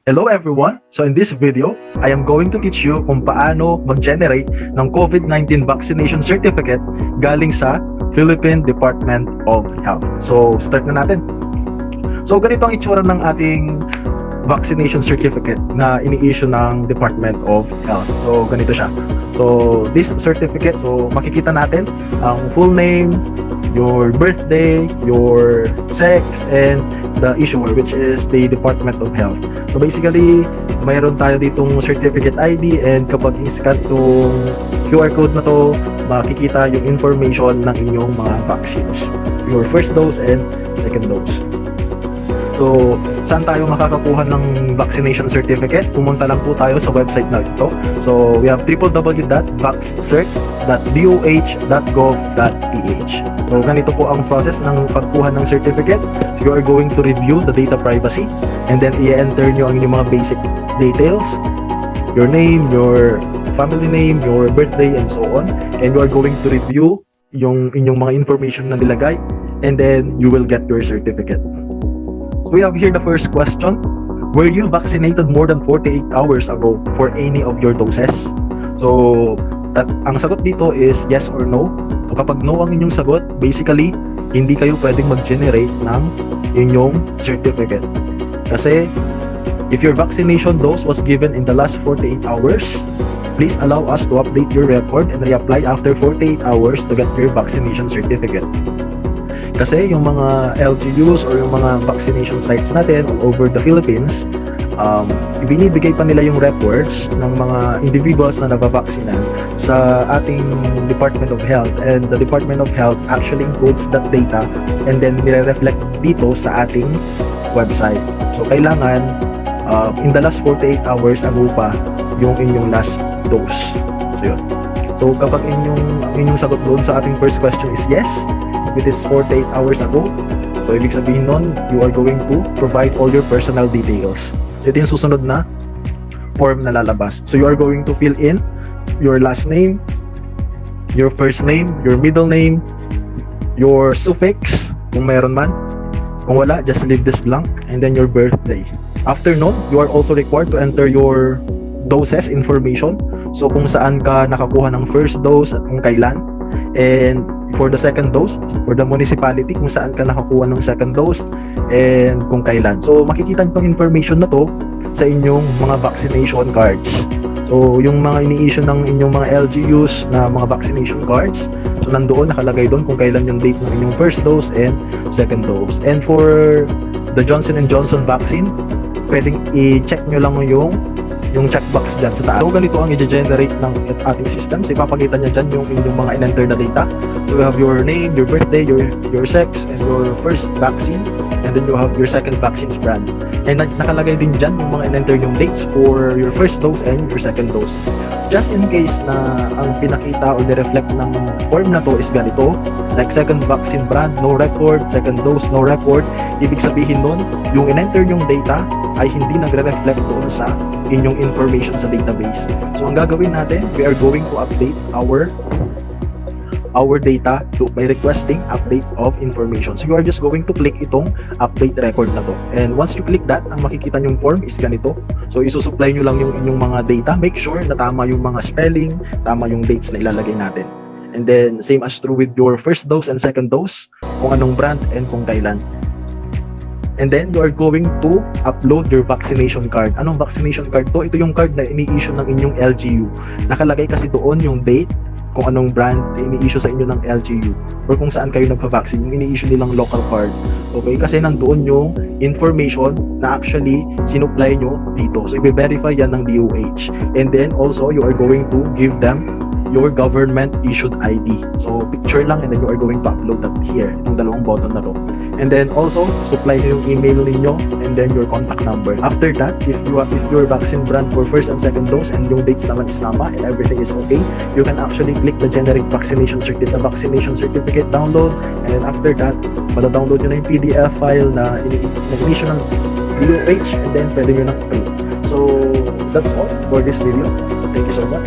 Hello everyone! So in this video, I am going to teach you kung paano mag-generate ng COVID-19 vaccination certificate galing sa Philippine Department of Health. So start na natin. So ganito ang itsura ng ating vaccination certificate na ini-issue ng Department of Health. So ganito siya. So this certificate, so makikita natin ang full name, your birthday, your sex, and the issuer, which is the Department of Health. So basically, mayroon tayo ditong certificate ID, and kapag i-scan itong QR code na to, makikita yung information ng inyong mga vaccines, your first dose and second dose. So, saan tayo makakakuha ng vaccination certificate? Pumunta lang po tayo sa website na ito. So, we have www.vaccert.doh.gov.ph. So, ganito po ang process ng pagkuha ng certificate. So, you are going to review the data privacy, and then i-enter nyo ang inyong mga basic details, your name, your family name, your birthday, and so on. And you are going to review yung inyong mga information na nilagay, and then you will get your certificate. So we have here the first question. Were you vaccinated more than 48 hours ago for any of your doses? So, ang sagot dito is yes or no. So kapag no ang inyong sagot, basically, hindi kayo pwedeng mag-generate ng inyong certificate. Kasi, if your vaccination dose was given in the last 48 hours, please allow us to update your record and reapply after 48 hours to get your vaccination certificate. Kasi yung mga LGUs or yung mga vaccination sites natin all over the Philippines, binibigay pa nila yung records ng mga individuals na nabavaksinan sa ating Department of Health, and the Department of Health actually encodes that data and then nire-reflect dito sa ating website. So kailangan in the last 48 hours ago pa yung inyong last dose. So yun. So kapag inyong sagot doon sa ating first question is yes, it is 48 hours ago, so ibig sabihin nun, you are going to provide all your personal details. So ito yung susunod na form na lalabas. So you are going to fill in your last name, your first name, your middle name, your suffix kung meron man. Kung wala, just leave this blank, and then your birthday. After nun, you are also required to enter your doses information. So kung saan ka nakakuha ng first dose at kung kailan, and for the second dose, for the municipality, kung saan ka nakakuha ng second dose and kung kailan. So makikita nyo yung information na to sa inyong mga vaccination cards. So yung mga ini-issue ng inyong mga LGUs na mga vaccination cards, so nandoon, nakalagay doon kung kailan yung date ng inyong first dose and second dose. And for the Johnson & Johnson vaccine, pwedeng i-check nyo lang yung checkbox dyan sa taas. So ganito ang i-generate ng ating system. So ipapakita niya dyan yung inyong mga in-enter na data. So you have your name, your birthday, your sex, and your first vaccine, and then you have your second vaccine's brand. And nakalagay din dyan yung mga in-enter yung dates for your first dose and your second dose. Just in case na ang pinakita o ni-reflect ng form na to is ganito, like second vaccine brand, no record, second dose, no record, ibig sabihin nun, yung in-enter yung data ay hindi nagre-reflect doon sa inyong information sa database. So ang gagawin natin, we are going to update our data by requesting updates of information. So you are just going to click itong update record na to. And once you click that, ang makikita nyong form is ganito. So isusupply nyo lang yung inyong mga data. Make sure na tama yung mga spelling, tama yung dates na ilalagay natin. And then same as true with your first dose and second dose, kung anong brand and kung kailan. And then you are going to upload your vaccination card. Anong vaccination card to? Ito yung card na ini-issue ng inyong LGU. Nakalagay kasi doon yung date, kung anong brand ini-issue sa inyo ng LGU, or kung saan kayo nagpa-vaccine, yung ini-issue nilang local card. Okay, kasi nandoon yung information na actually sinupply nyo dito. So i-verify yan ng DOH. And then also you are going to give them your government issued ID. So picture lang, and then you are going to upload that here, itong dalawang button na to. And then also supply nyo yung email ninyo and then your contact number. After that, if your vaccine brand for first and second dose and yung dates naman is tama and everything is okay, you can actually click the generate vaccination certificate download, and then after that, mada-download nyo na yung PDF file na in-issue ng DOH, and then pwede nyo na print. So that's all for this video. Thank you so much.